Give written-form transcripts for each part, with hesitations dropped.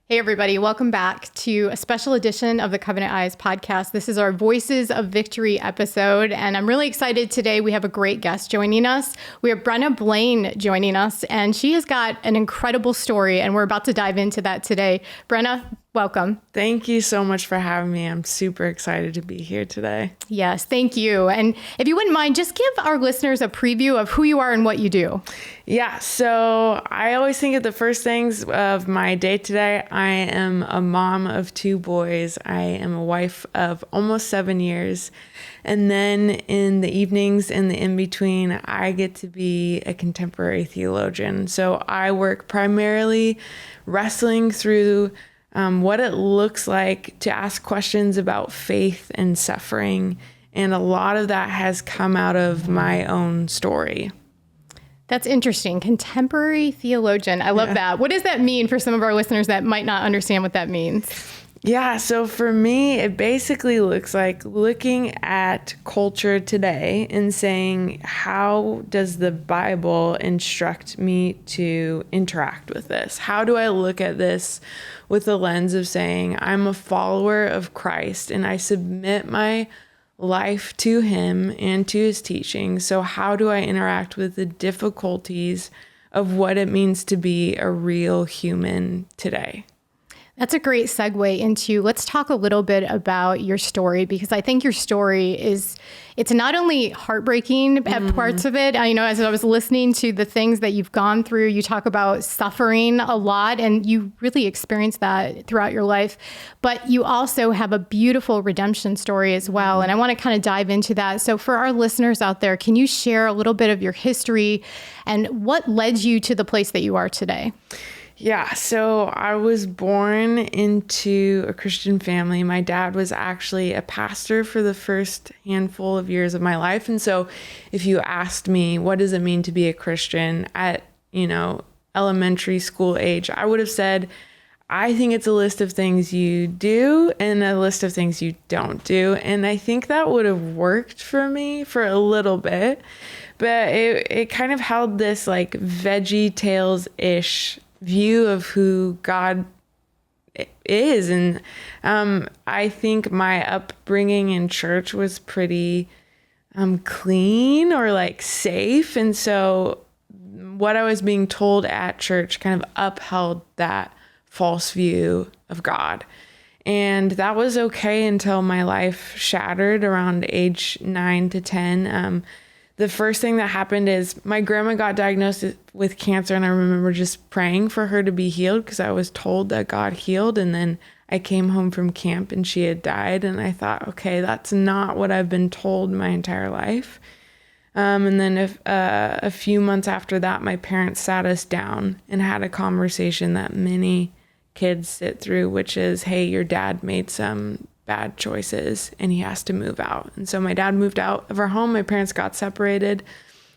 Hey, everybody. Welcome back to a special edition of the Covenant Eyes podcast. This is our Voices of Victory episode, and I'm really excited today. We have a great guest joining us. We have Brenna Blain joining us, and she has got an incredible story, and we're about to dive into that today. Brenna, welcome. Thank you so much for having me. I'm super excited to be here today. Yes, thank you. And if you wouldn't mind, just give our listeners a preview of who you are and what you do. Yeah, so I always think of the first things of my day today. I am a mom of 2 boys. I am a wife of almost 7 years. And then in the evenings and the in-between, I get to be a contemporary theologian. So I work primarily wrestling through what it looks like to ask questions about faith and suffering. And a lot of that has come out of my own story. That's interesting. Contemporary theologian. I love that. What does that mean for some of our listeners that might not understand what that means? Yeah, so for me, it basically looks like looking at culture today and saying, how does the Bible instruct me to interact with this? How do I look at this with the lens of saying, I'm a follower of Christ and I submit my life to him and to his teaching. So how do I interact with the difficulties of what it means to be a real human today? That's a great segue into, let's talk a little bit about your story, because I think your story it's not only heartbreaking at parts of it. As I was listening to the things that you've gone through, you talk about suffering a lot, and you really experienced that throughout your life. But you also have a beautiful redemption story as well. And I want to kind of dive into that. So for our listeners out there, can you share a little bit of your history and what led you to the place that you are today? Yeah, so I was born into a Christian family. My dad was actually a pastor for the first handful of years of my life. And so if you asked me, what does it mean to be a Christian at, elementary school age, I would have said, I think it's a list of things you do and a list of things you don't do. And I think that would have worked for me for a little bit, but it kind of held this like Veggie Tales-ish view of who God is. And I think my upbringing in church was pretty clean or like safe. And so what I was being told at church kind of upheld that false view of God. And that was okay until my life shattered around age 9 to 10. The first thing that happened is my grandma got diagnosed with cancer, and I remember just praying for her to be healed because I was told that God healed. And then I came home from camp and she had died, and I thought, okay, that's not what I've been told my entire life. And then a few months after that, my parents sat us down and had a conversation that many kids sit through, which is, hey, your dad made some bad choices and he has to move out. And so my dad moved out of our home. My parents got separated.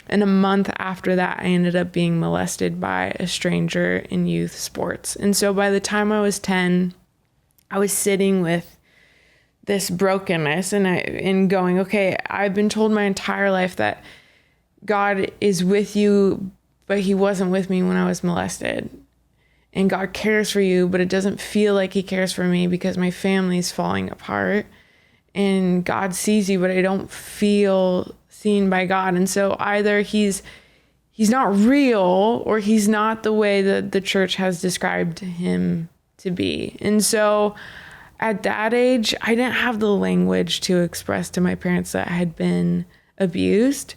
And a month after that, I ended up being molested by a stranger in youth sports. And so by the time I was 10, I was sitting with this brokenness and going, okay, I've been told my entire life that God is with you, but he wasn't with me when I was molested. And God cares for you, but it doesn't feel like he cares for me because my family's falling apart. And God sees you, but I don't feel seen by God. And so either he's not real or he's not the way that the church has described him to be. And so at that age, I didn't have the language to express to my parents that I had been abused.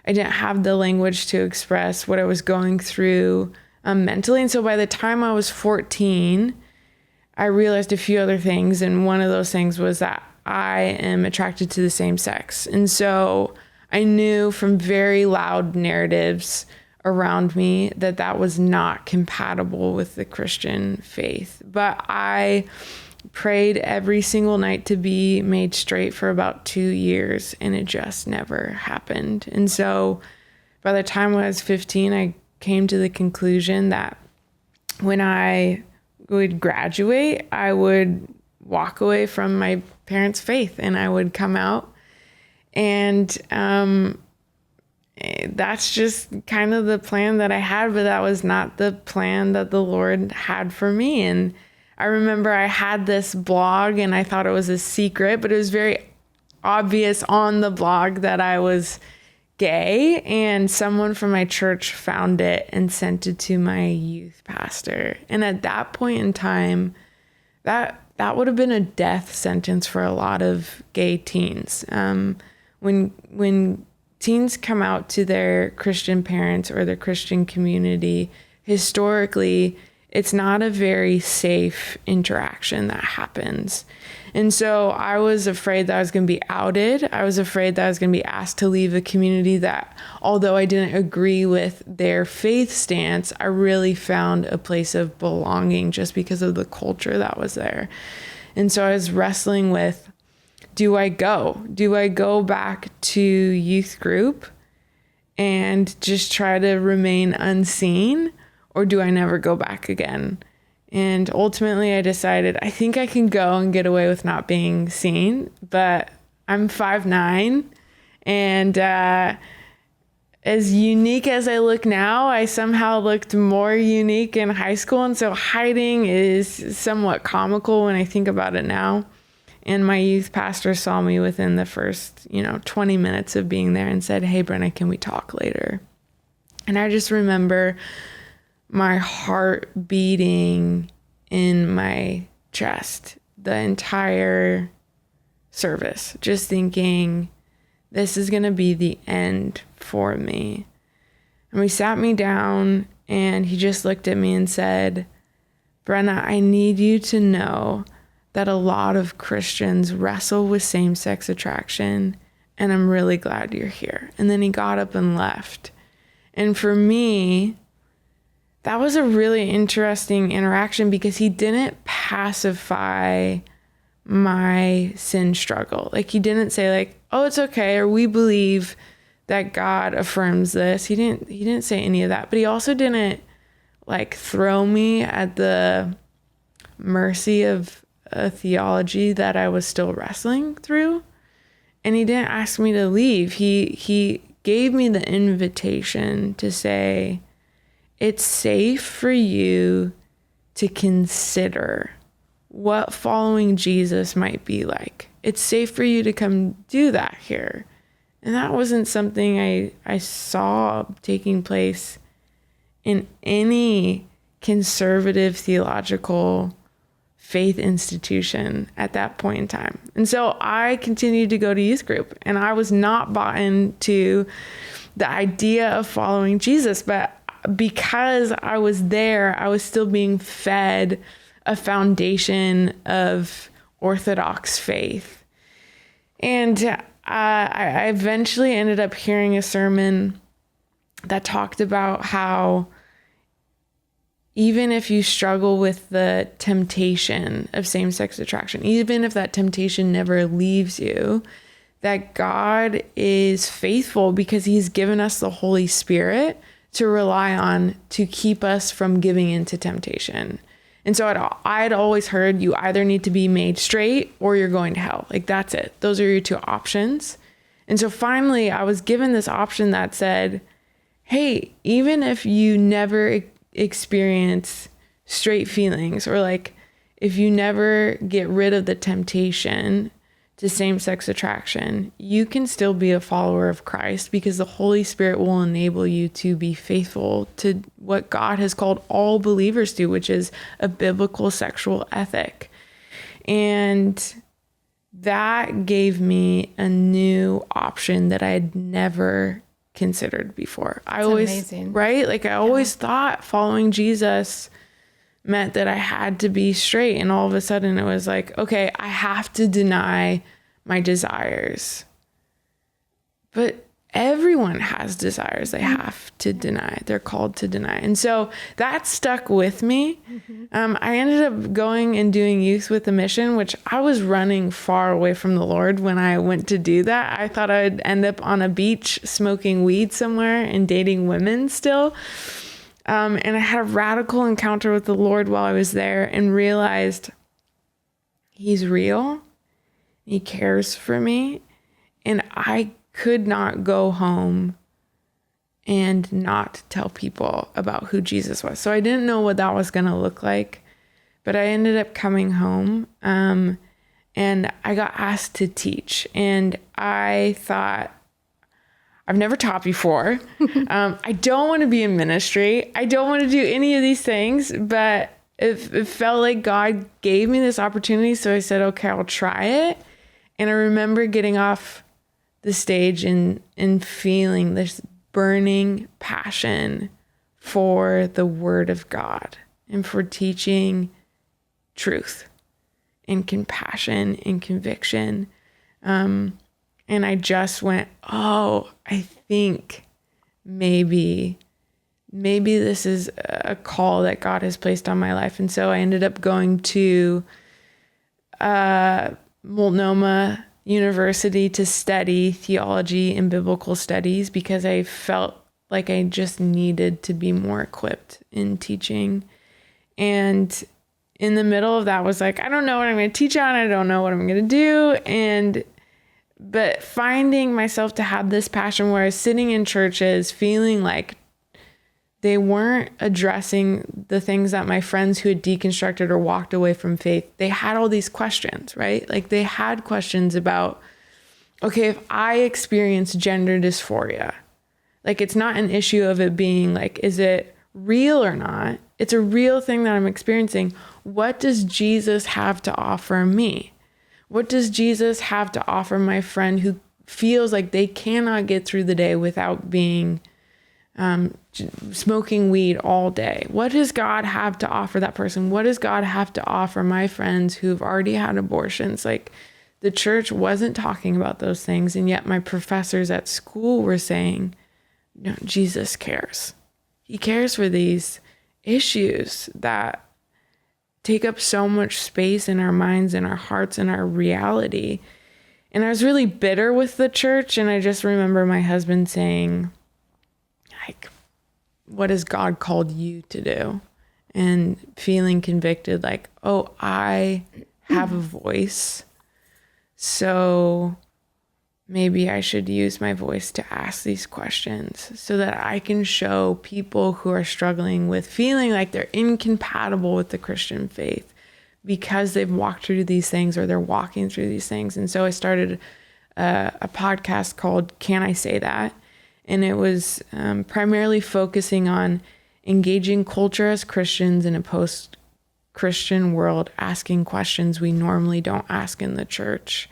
I didn't have the language to express what I was going through mentally. And so by the time I was 14, I realized a few other things. And one of those things was that I am attracted to the same sex. And so I knew from very loud narratives around me that that was not compatible with the Christian faith. But I prayed every single night to be made straight for about 2 years, and it just never happened. And so by the time I was 15, I came to the conclusion that when I would graduate, I would walk away from my parents' faith and I would come out. And that's just kind of the plan that I had, but that was not the plan that the Lord had for me. And I remember I had this blog and I thought it was a secret, but it was very obvious on the blog that I was gay, and someone from my church found it and sent it to my youth pastor. And at that point in time, that would have been a death sentence for a lot of gay teens. When teens come out to their Christian parents or their Christian community, historically, it's not a very safe interaction that happens. And so I was afraid that I was going to be outed. I was afraid that I was going to be asked to leave a community that, although I didn't agree with their faith stance, I really found a place of belonging just because of the culture that was there. And so I was wrestling with, do I go? Do I go back to youth group and just try to remain unseen? Or do I never go back again? And ultimately I decided I think I can go and get away with not being seen, but I'm 5'9", and as unique as I look now, I somehow looked more unique in high school. And so hiding is somewhat comical when I think about it now. And my youth pastor saw me within the first, 20 minutes of being there and said, "Hey, Brenna, can we talk later?" And I just remember my heart beating in my chest the entire service, just thinking, this is going to be the end for me. And we sat me down and he just looked at me and said, "Brenna, I need you to know that a lot of Christians wrestle with same-sex attraction, and I'm really glad you're here." And then he got up and left. And for me, that was a really interesting interaction because he didn't pacify my sin struggle. Like, he didn't say like, "Oh, it's okay," or "We believe that God affirms this." He didn't say any of that, but he also didn't like throw me at the mercy of a theology that I was still wrestling through. And he didn't ask me to leave. He gave me the invitation to say, it's safe for you to consider what following Jesus might be like. It's safe for you to come do that here. And that wasn't something I saw taking place in any conservative theological faith institution at that point in time. And so I continued to go to youth group, and I was not bought into the idea of following Jesus, but because I was there, I was still being fed a foundation of Orthodox faith. And I eventually ended up hearing a sermon that talked about how even if you struggle with the temptation of same-sex attraction, even if that temptation never leaves you, that God is faithful because he's given us the Holy Spirit to rely on to keep us from giving into temptation. And so I'd always heard you either need to be made straight or you're going to hell. Like, that's it. Those are your two options. And so finally I was given this option that said, hey, even if you never experience straight feelings, or like if you never get rid of the temptation to same-sex attraction, you can still be a follower of Christ because the Holy Spirit will enable you to be faithful to what God has called all believers to, which is a biblical sexual ethic. And that gave me a new option that I had never considered before. Amazing. Right? Like, I always thought following Jesus meant that I had to be straight. And all of a sudden it was like, okay, I have to deny my desires. But everyone has desires they have to deny. They're called to deny. And so that stuck with me. I ended up going and doing Youth with a Mission, which I was running far away from the Lord when I went to do that. I thought I'd end up on a beach smoking weed somewhere and dating women still. And I had a radical encounter with the Lord while I was there and realized he's real. He cares for me. And I could not go home and not tell people about who Jesus was. So I didn't know what that was going to look like. but I ended up coming home, and I got asked to teach, and I thought, I've never taught before. I don't want to be in ministry. I don't want to do any of these things, but it felt like God gave me this opportunity. So I said, okay, I'll try it. And I remember getting off the stage and feeling this burning passion for the Word of God and for teaching truth and compassion and conviction. And I just went, oh, I think maybe this is a call that God has placed on my life. And so I ended up going to Multnomah University to study theology and biblical studies because I felt like I just needed to be more equipped in teaching. And in the middle of that was like, I don't know what I'm going to teach on. I don't know what I'm going to do. But finding myself to have this passion where I was sitting in churches feeling like they weren't addressing the things that my friends who had deconstructed or walked away from faith, they had all these questions, right? Like they had questions about, okay, if I experience gender dysphoria, like it's not an issue of it being like, is it real or not? It's a real thing that I'm experiencing. What does Jesus have to offer me? What does Jesus have to offer my friend who feels like they cannot get through the day without being smoking weed all day? What does God have to offer that person? What does God have to offer my friends who've already had abortions? Like the church wasn't talking about those things. And yet my professors at school were saying, no, Jesus cares. He cares for these issues that take up so much space in our minds and our hearts and our reality. And I was really bitter with the church. And I just remember my husband saying, like, what has God called you to do? And feeling convicted, like, oh, I have a voice. So maybe I should use my voice to ask these questions so that I can show people who are struggling with feeling like they're incompatible with the Christian faith because they've walked through these things or they're walking through these things. And so I started a podcast called Can I Say That? And it was primarily focusing on engaging culture as Christians in a post-Christian world, asking questions we normally don't ask in the church.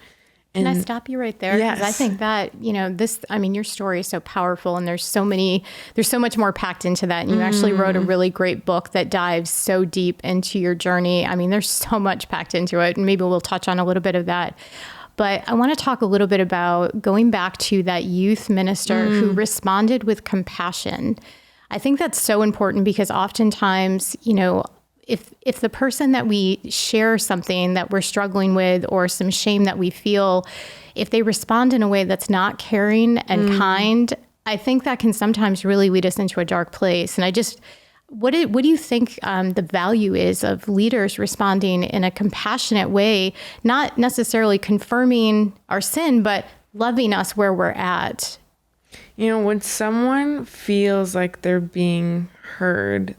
Can I stop you right there? Yes. Because I think that, your story is so powerful and there's so much more packed into that. And you actually wrote a really great book that dives so deep into your journey. I mean, there's so much packed into it, and maybe we'll touch on a little bit of that. But I want to talk a little bit about going back to that youth minister who responded with compassion. I think that's so important because oftentimes, if the person that we share something that we're struggling with or some shame that we feel, if they respond in a way that's not caring and kind, I think that can sometimes really lead us into a dark place. And what do you think the value is of leaders responding in a compassionate way, not necessarily confirming our sin, but loving us where we're at? When someone feels like they're being heard,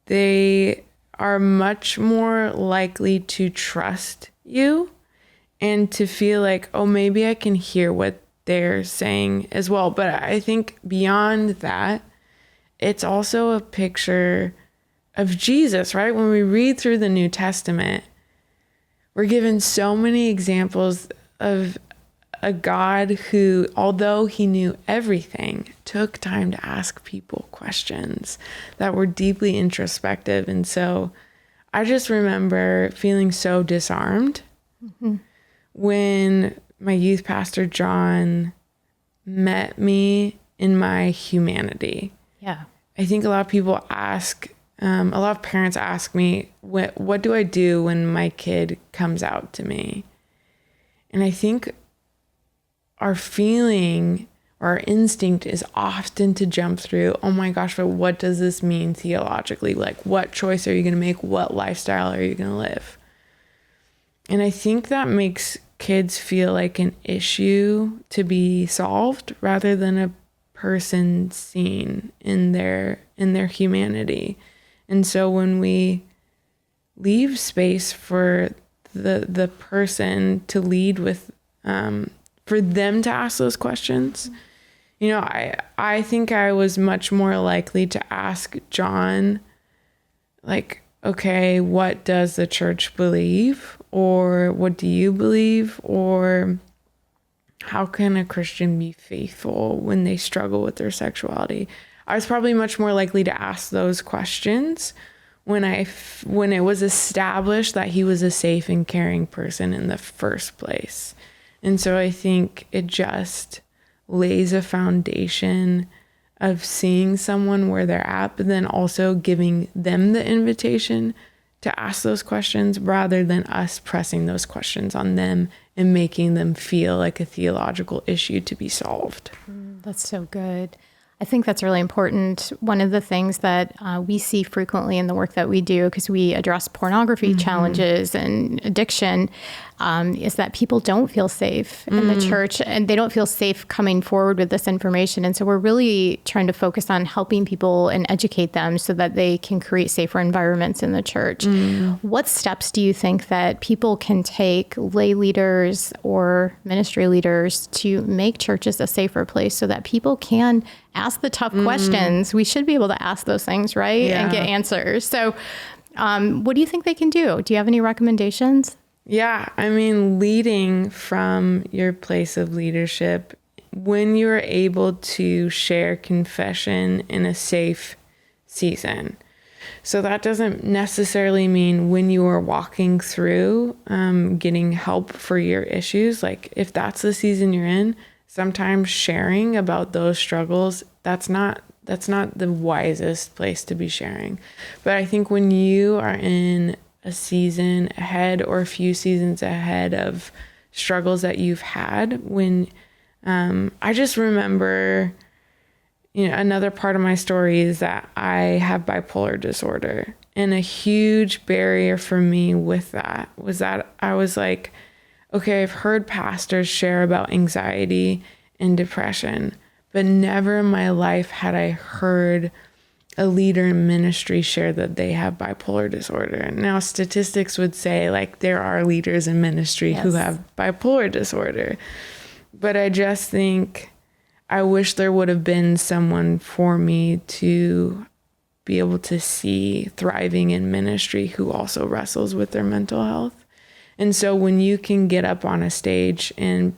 they are much more likely to trust you and to feel like, oh, maybe I can hear what they're saying as well. But I think beyond that, it's also a picture of Jesus, right? When we read through the New Testament, we're given so many examples of a God who, although he knew everything, took time to ask people questions that were deeply introspective. And so I just remember feeling so disarmed when my youth pastor, John, met me in my humanity. Yeah. I think a lot of people ask, a lot of parents ask me, what do I do when my kid comes out to me? And I think our feeling or our instinct is often to jump through, oh my gosh, but what does this mean theologically? Like, what choice are you going to make? What lifestyle are you going to live? And I think that makes kids feel like an issue to be solved rather than a person seen in their humanity. And so when we leave space for the person to lead with, for them to ask those questions. You know, I think I was much more likely to ask John, like, okay, what does the church believe? Or what do you believe? Or how can a Christian be faithful when they struggle with their sexuality? I was probably much more likely to ask those questions when it was established that he was a safe and caring person in the first place. And so I think it just lays a foundation of seeing someone where they're at, but then also giving them the invitation to ask those questions rather than us pressing those questions on them and making them feel like a theological issue to be solved. That's so good. I think that's really important. One of the things that we see frequently in the work that we do, because we address pornography challenges and addiction, is that people don't feel safe in the church, and they don't feel safe coming forward with this information. And so we're really trying to focus on helping people and educate them so that they can create safer environments in the church. What steps do you think that people can take, lay leaders or ministry leaders, to make churches a safer place so that people can ask the tough questions? We should be able to ask those things, right? Yeah. And get answers. So what do you think they can do? Do you have any recommendations? Yeah, I mean, leading from your place of leadership, when you're able to share confession in a safe season. So that doesn't necessarily mean when you are walking through getting help for your issues. Like if that's the season you're in, sometimes sharing about those struggles, that's not the wisest place to be sharing. But I think when you are in a season ahead or a few seasons ahead of struggles that you've had, when I just remember, you know, another part of my story is that I have bipolar disorder, and a huge barrier for me with that was that I was like, okay, I've heard pastors share about anxiety and depression, but never in my life had I heard a leader in ministry share that they have bipolar disorder. Now, statistics would say like there are leaders in ministry who have bipolar disorder, but I just think I wish there would have been someone for me to be able to see thriving in ministry who also wrestles with their mental health. And so when you can get up on a stage and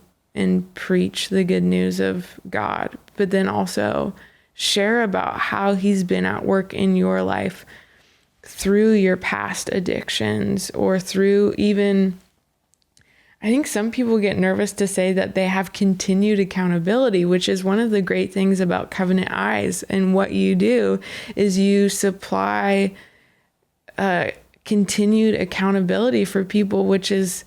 preach the good news of God, but then also share about how he's been at work in your life through your past addictions, or through even, I think some people get nervous to say that they have continued accountability, which is one of the great things about Covenant Eyes. And what you do is you supply continued accountability for people, which is,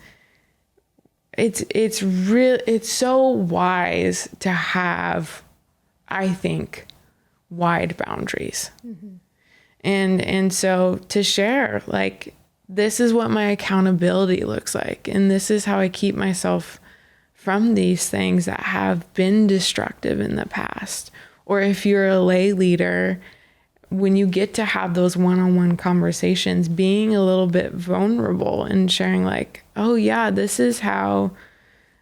it's so wise to have, I think, wide boundaries. And so to share, like, this is what my accountability looks like, and this is how I keep myself from these things that have been destructive in the past. Or if you're a lay leader, when you get to have those one-on-one conversations, being a little bit vulnerable and sharing like, oh yeah, this is how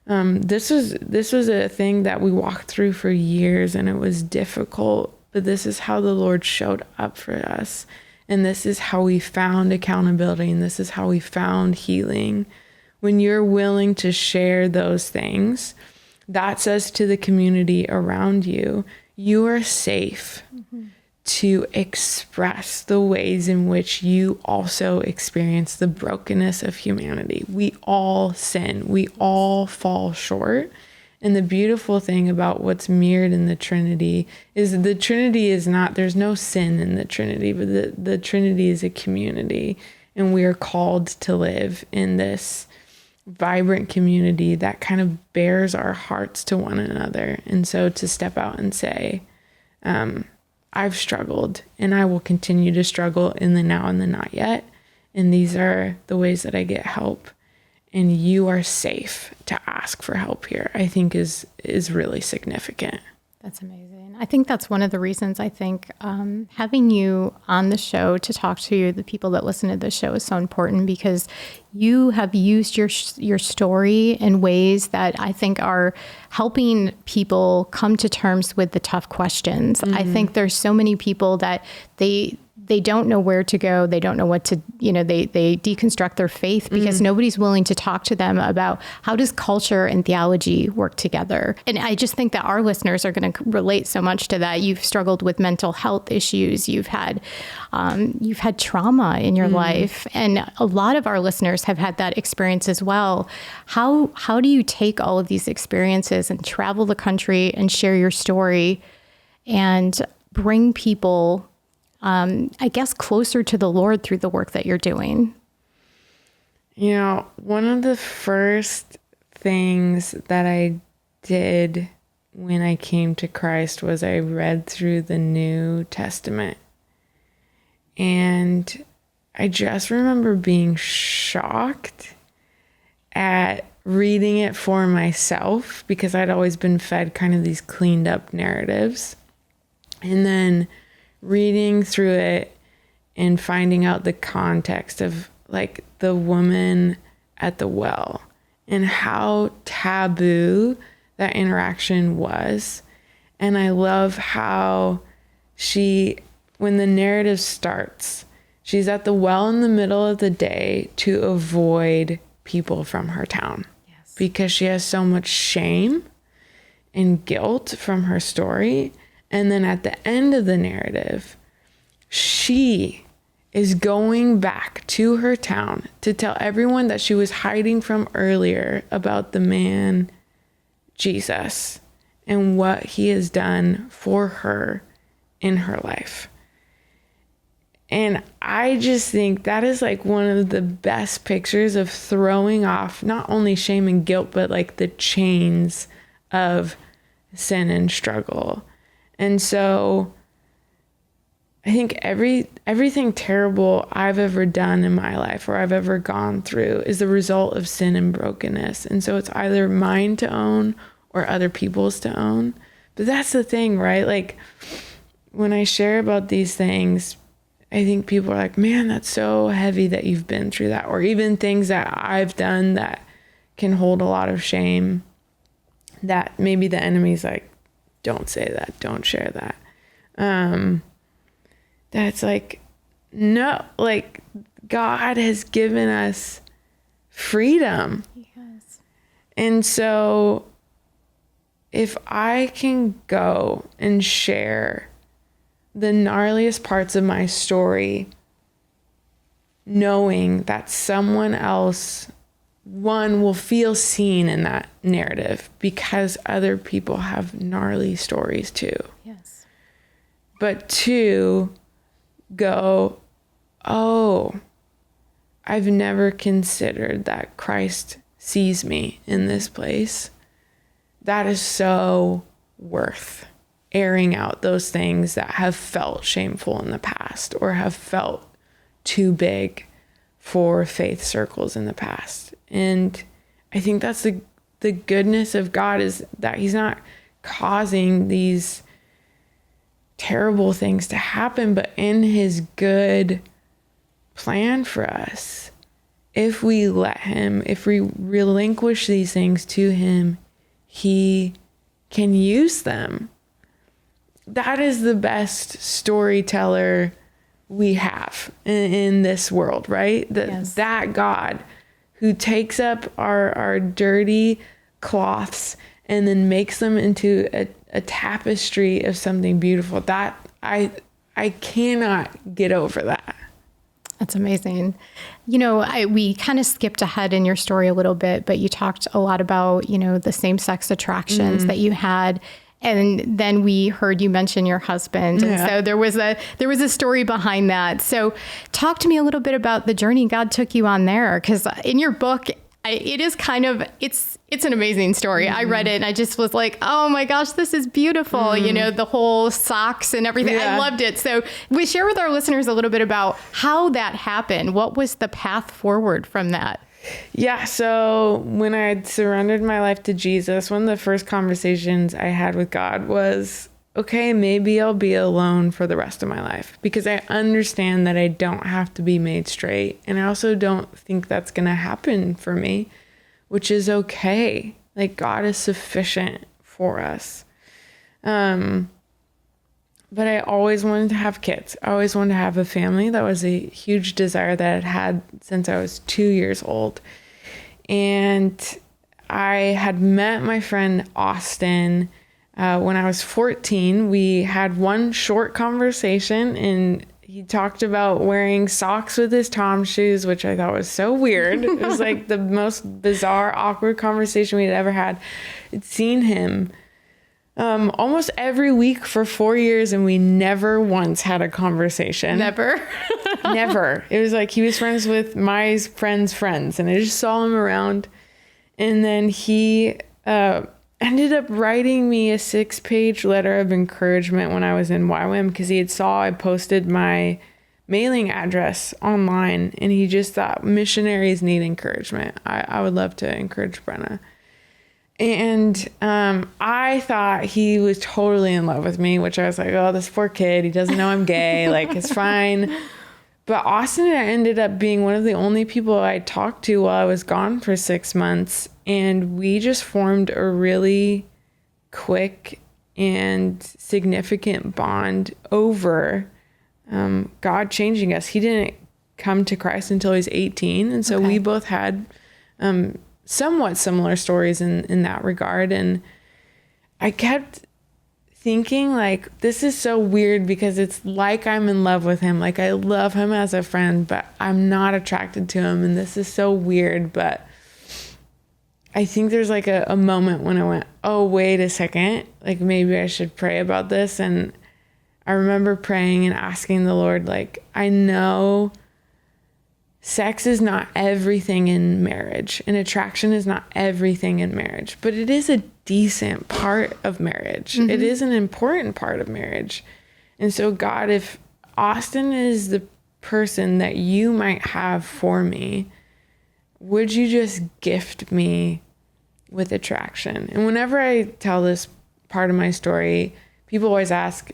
this was a thing that we walked through for years, and it was difficult, but this is how the Lord showed up for us. And this is how we found accountability, and this is how we found healing. When you're willing to share those things, that says to the community around you, you are safe to express the ways in which you also experience the brokenness of humanity. We all sin. We all fall short. And the beautiful thing about what's mirrored in the Trinity is the Trinity is not, there's no sin in the Trinity, but the Trinity is a community. And we are called to live in this vibrant community that kind of bears our hearts to one another. And so to step out and say, I've struggled, and I will continue to struggle in the now and the not yet. And these are the ways that I get help. And you are safe to ask for help here, I think is really significant. That's amazing. I think that's one of the reasons I think having you on the show to talk to the people that listen to this show is so important, because you have used your story in ways that I think are helping people come to terms with the tough questions. I think there's so many people that they don't know where to go. They don't know what to, they deconstruct their faith because nobody's willing to talk to them about how does culture and theology work together. And I just think that our listeners are going to relate so much to that. You've struggled with mental health issues. You've had trauma in your life. And a lot of our listeners have had that experience as well. How do you take all of these experiences and travel the country and share your story and bring people I guess, closer to the Lord through the work that you're doing? One of the first things that I did when I came to Christ was I read through the New Testament. And I just remember being shocked at reading it for myself, because I'd always been fed kind of these cleaned up narratives. And then reading through it and finding out the context of like the woman at the well and how taboo that interaction was. And I love how when the narrative starts, she's at the well in the middle of the day to avoid people from her town. Yes. Because she has so much shame and guilt from her story. And then at the end of the narrative, she is going back to her town to tell everyone that she was hiding from earlier about the man, Jesus, and what he has done for her in her life. And I just think that is like one of the best pictures of throwing off not only shame and guilt, but like the chains of sin and struggle. And so I think everything terrible I've ever done in my life or I've ever gone through is the result of sin and brokenness. And so it's either mine to own or other people's to own. But that's the thing, right? Like when I share about these things, I think people are like, man, that's so heavy that you've been through that. Or even things that I've done that can hold a lot of shame, that maybe the enemy's like, don't say that, don't share that. That's like, no, like God has given us freedom. Yes. And so if I can go and share the gnarliest parts of my story, knowing that someone else, one, will feel seen in that narrative because other people have gnarly stories too. Yes. But two, go, oh, I've never considered that Christ sees me in this place. That is so worth airing out those things that have felt shameful in the past or have felt too big for faith circles in the past. And I think that's the goodness of God, is that he's not causing these terrible things to happen, but in his good plan for us, if we let him, if we relinquish these things to him, he can use them. That is the best storyteller we have in this world, right? Yes. That God who takes up our dirty cloths and then makes them into a tapestry of something beautiful. That I cannot get over that. That's amazing. We kind of skipped ahead in your story a little bit, but you talked a lot about, the same-sex attractions that you had. And then we heard you mention your husband. And so there was a story behind that. So talk to me a little bit about the journey God took you on there. Because in your book, it is kind of, it's an amazing story. I read it and I just was like, oh my gosh, this is beautiful. The whole socks and everything. Yeah. I loved it. So we share with our listeners a little bit about how that happened. What was the path forward from that? Yeah. So when I had surrendered my life to Jesus, one of the first conversations I had with God was, okay, maybe I'll be alone for the rest of my life, because I understand that I don't have to be made straight. And I also don't think that's going to happen for me, which is okay. Like, God is sufficient for us. But I always wanted to have kids. I always wanted to have a family. That was a huge desire that I'd had since I was 2 years old. And I had met my friend Austin when I was 14. We had one short conversation, and he talked about wearing socks with his Tom shoes, which I thought was so weird. It was like the most bizarre, awkward conversation we'd ever had. I'd seen him almost every week for 4 years, and we never once had a conversation. Never. Never. It was like he was friends with my friend's friends, and I just saw him around. And then he ended up writing me a 6-page letter of encouragement when I was in YWAM, because he had saw I posted my mailing address online, and he just thought missionaries need encouragement. I would love to encourage Brenna. And I thought he was totally in love with me, which I was like, oh, this poor kid, he doesn't know I'm gay. Like, it's fine. But Austin ended up being one of the only people I talked to while I was gone for 6 months. And we just formed a really quick and significant bond over God changing us. He didn't come to Christ until he was 18. And so we both had somewhat similar stories in that regard. And I kept thinking, like, this is so weird, because it's like I'm in love with him. Like, I love him as a friend, but I'm not attracted to him. And this is so weird. But I think there's like a moment when I went, oh, wait a second, like, maybe I should pray about this. And I remember praying and asking the Lord, like, I know sex is not everything in marriage, and attraction is not everything in marriage, but it is a decent part of marriage. Mm-hmm. It is an important part of marriage. And so, God, if Austin is the person that you might have for me, would you just gift me with attraction? And whenever I tell this part of my story, people always ask,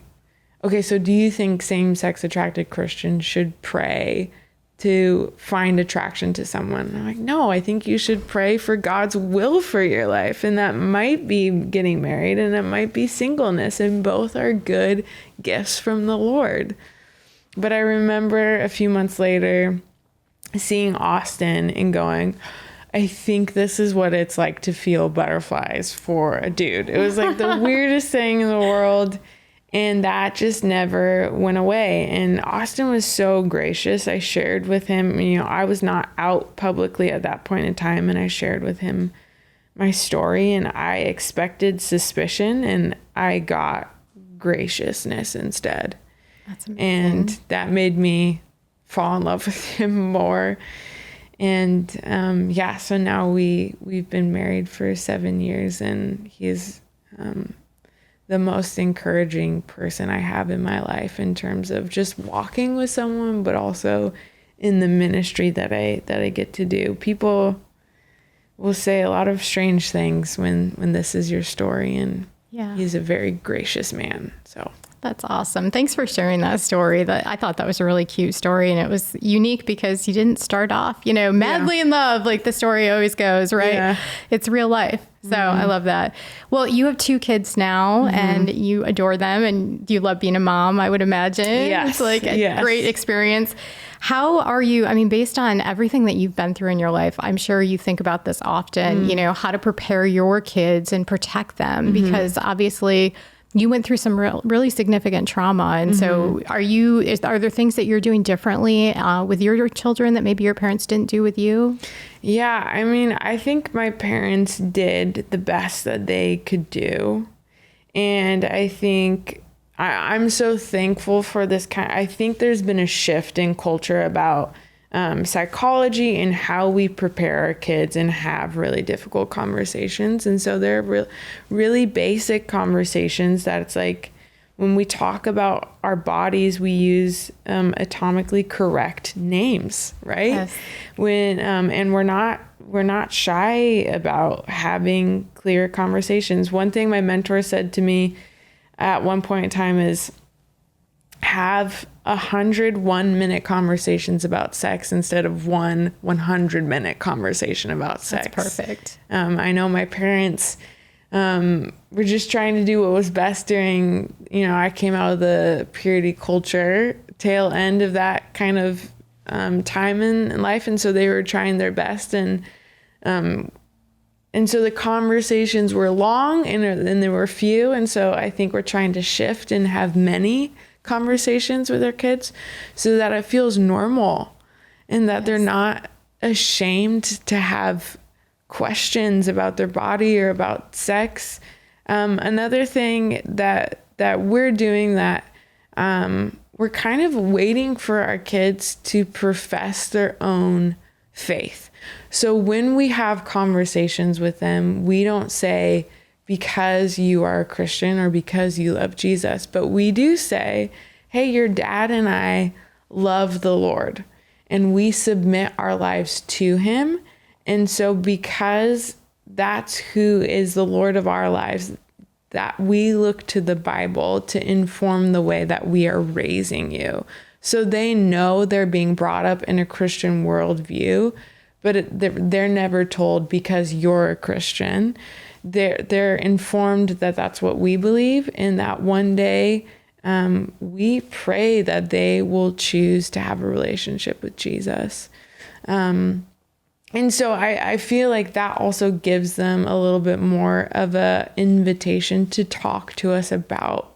okay, so do you think same-sex attracted Christians should pray to find attraction to someone? And I'm like, no, I think you should pray for God's will for your life. And that might be getting married, and it might be singleness. And both are good gifts from the Lord. But I remember a few months later seeing Austin and going, I think this is what it's like to feel butterflies for a dude. It was like the weirdest thing in the world. And that just never went away. And Austin was so gracious. I shared with him, I was not out publicly at that point in time. And I shared with him my story, and I expected suspicion, and I got graciousness instead. That's amazing. And that made me fall in love with him more. And so now we've been married for 7 years, and he's the most encouraging person I have in my life in terms of just walking with someone, but also in the ministry that I get to do. People will say a lot of strange things when this is your story, and he's a very gracious man. So that's awesome. Thanks for sharing that story. I thought that was a really cute story, and it was unique because you didn't start off, madly in love, like the story always goes, right? Yeah. It's real life. So I love that. Well, you have 2 kids now, and you adore them, and you love being a mom, I would imagine. Yes. It's like a great experience. How are you, based on everything that you've been through in your life, I'm sure you think about this often, how to prepare your kids and protect them, because obviously you went through some really significant trauma. And so are there things that you're doing differently with your children that maybe your parents didn't do with you? Yeah, I think my parents did the best that they could do. And I think I'm so thankful for this I think there's been a shift in culture about psychology and how we prepare our kids and have really difficult conversations. And so they're really basic conversations that it's like, when we talk about our bodies, we use atomically correct names, right? Yes. And we're not shy about having clear conversations. One thing my mentor said to me at one point in time is have 100 1-minute conversations about sex instead of one 100-minute conversation about sex. That's perfect. I know my parents were just trying to do what was best during, I came out of the purity culture tail end of that kind of time in life. And so they were trying their best. And so the conversations were long and there were few. And so I think we're trying to shift and have many conversations with our kids so that it feels normal and that they're not ashamed to have questions about their body or about sex. Another thing that we're doing that we're kind of waiting for our kids to profess their own faith. So when we have conversations with them, we don't say, because you are a Christian or because you love Jesus, but we do say, hey, your dad and I love the Lord and we submit our lives to him. And so because that's who is the Lord of our lives, that we look to the Bible to inform the way that we are raising you. So they know they're being brought up in a Christian worldview, but they're never told because you're a Christian. They're informed that that's what we believe, and that one day we pray that they will choose to have a relationship with Jesus. And so I feel like that also gives them a little bit more of a invitation to talk to us about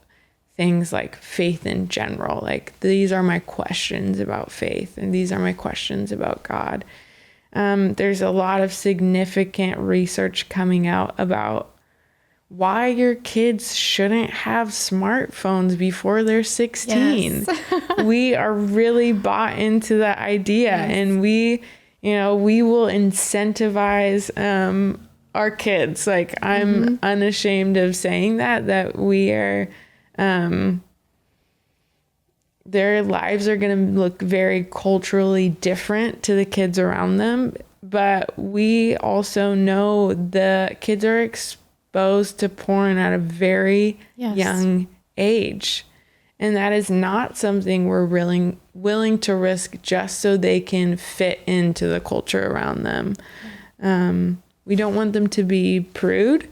things like faith in general. Like, these are my questions about faith, and these are my questions about God. There's a lot of significant research coming out about why your kids shouldn't have smartphones before they're 16. Yes. We are really bought into that idea, and we will incentivize our kids. Like, I'm unashamed of saying that we are, their lives are going to look very culturally different to the kids around them. But we also know the kids are exposed to porn at a very young age. And that is not something we're willing to risk just so they can fit into the culture around them. We don't want them to be prude.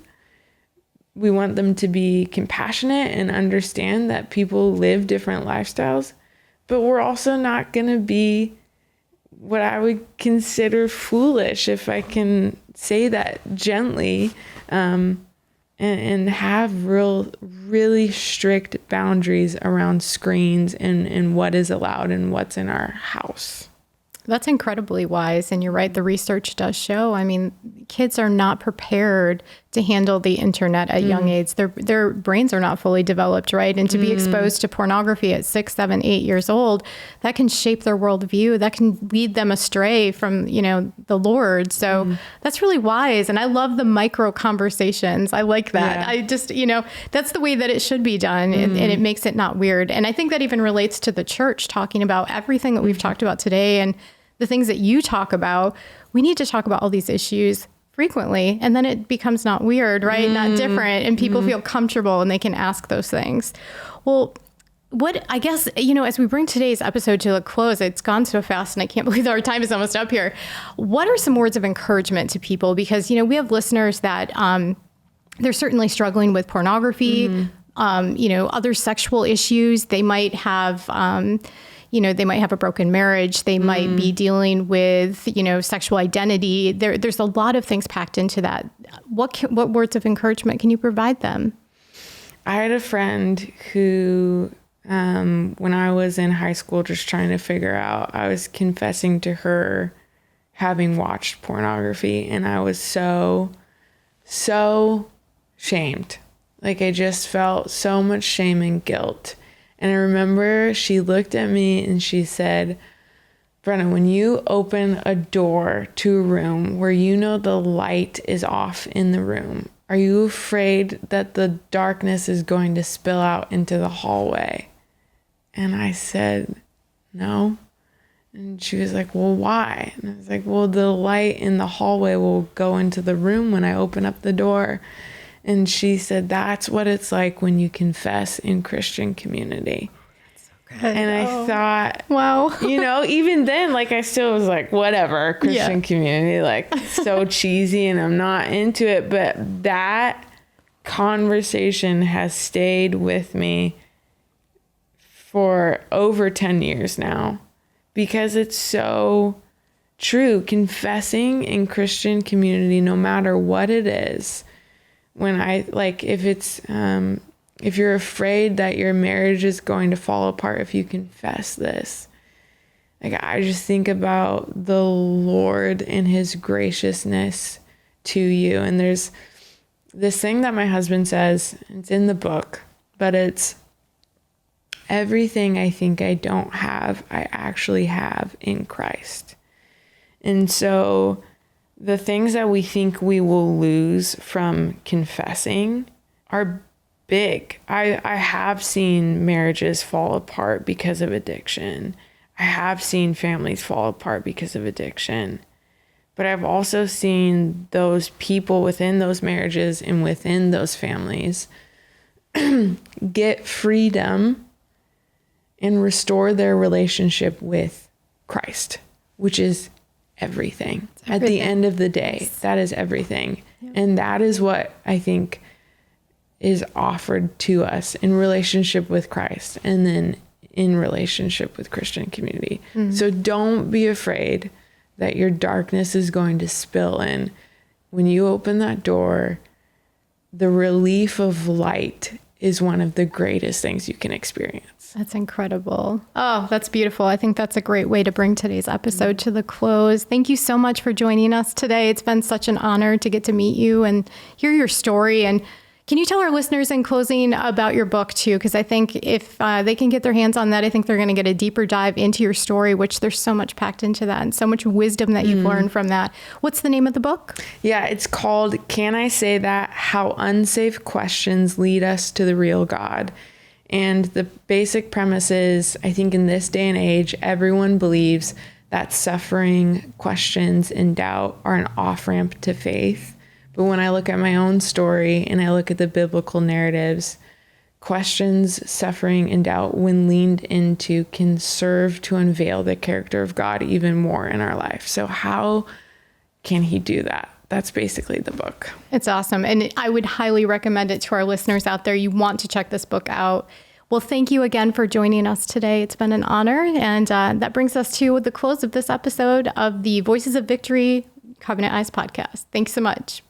We want them to be compassionate and understand that people live different lifestyles. But we're also not going to be what I would consider foolish, if I can say that gently, and have really strict boundaries around screens and what is allowed and what's in our house. That's incredibly wise. And you're right. The research does show, I mean, kids are not prepared to handle the internet at young age. Their brains are not fully developed, right? And to be exposed to pornography at 6, 7, 8 years old, that can shape their worldview. That can lead them astray from, the Lord. So that's really wise. And I love the micro conversations. I like that. Yeah. I just, that's the way that it should be done. And it makes it not weird. And I think that even relates to the church, talking about everything that we've talked about today and the things that you talk about. We need to talk about all these issues frequently, and then it becomes not weird, right? Not different, and people feel comfortable and they can ask those things. Well, what I guess, as we bring today's episode to a close, it's gone so fast and I can't believe our time is almost up here. What are some words of encouragement to people? Because, we have listeners that they're certainly struggling with pornography, other sexual issues. They might have they might have a broken marriage. They might be dealing with, sexual identity. There's a lot of things packed into that. What words of encouragement can you provide them? I had a friend who, when I was in high school, just trying to figure out, I was confessing to her having watched pornography, and I was so shamed. Like, I just felt so much shame and guilt. And I remember she looked at me and she said, Brenna, when you open a door to a room where the light is off in the room are you afraid that the darkness is going to spill out into the hallway? And I said, no. And she was like, well, why? And I was like, well, the light in the hallway will go into the room when I open up the door. And she said, that's what it's like when you confess in Christian community. And I thought, wow, even then, like, I still was like, whatever, Christian community, like, so cheesy, and I'm not into it. But that conversation has stayed with me for over 10 years now, because it's so true. Confessing in Christian community, no matter what it is, when if you're afraid that your marriage is going to fall apart if you confess this, like, I just think about the Lord and his graciousness to you. And there's this thing that my husband says, it's in the book, but it's, everything I think I don't have, I actually have in Christ. And so the things that we think we will lose from confessing are big. I have seen marriages fall apart because of addiction. I have seen families fall apart because of addiction. But I've also seen those people within those marriages and within those families get freedom and restore their relationship with Christ, which is everything. At the end of the day, that is everything. Yeah. And that is what I think is offered to us in relationship with Christ, and then in relationship with Christian community. Mm-hmm. So don't be afraid that your darkness is going to spill in. When you open that door, the relief of light is one of the greatest things you can experience. That's incredible. Oh, that's beautiful. I think that's a great way to bring today's episode to the close. Thank you so much for joining us today. It's been such an honor to get to meet you and hear your story. And can you tell our listeners in closing about your book too? Because I think if they can get their hands on that, I think they're going to get a deeper dive into your story, which there's so much packed into that and so much wisdom that you've learned from that. What's the name of the book? Yeah, it's called Can I Say That? How Unsafe Questions Lead Us to the Real God. And the basic premise is, I think in this day and age, everyone believes that suffering, questions, and doubt are an off-ramp to faith. But when I look at my own story and I look at the biblical narratives, questions, suffering, and doubt, when leaned into, can serve to unveil the character of God even more in our life. So how can he do that? That's basically the book. It's awesome. And I would highly recommend it to our listeners out there. You want to check this book out. Well, thank you again for joining us today. It's been an honor. And that brings us to the close of this episode of the Voices of Victory Covenant Eyes podcast. Thanks so much.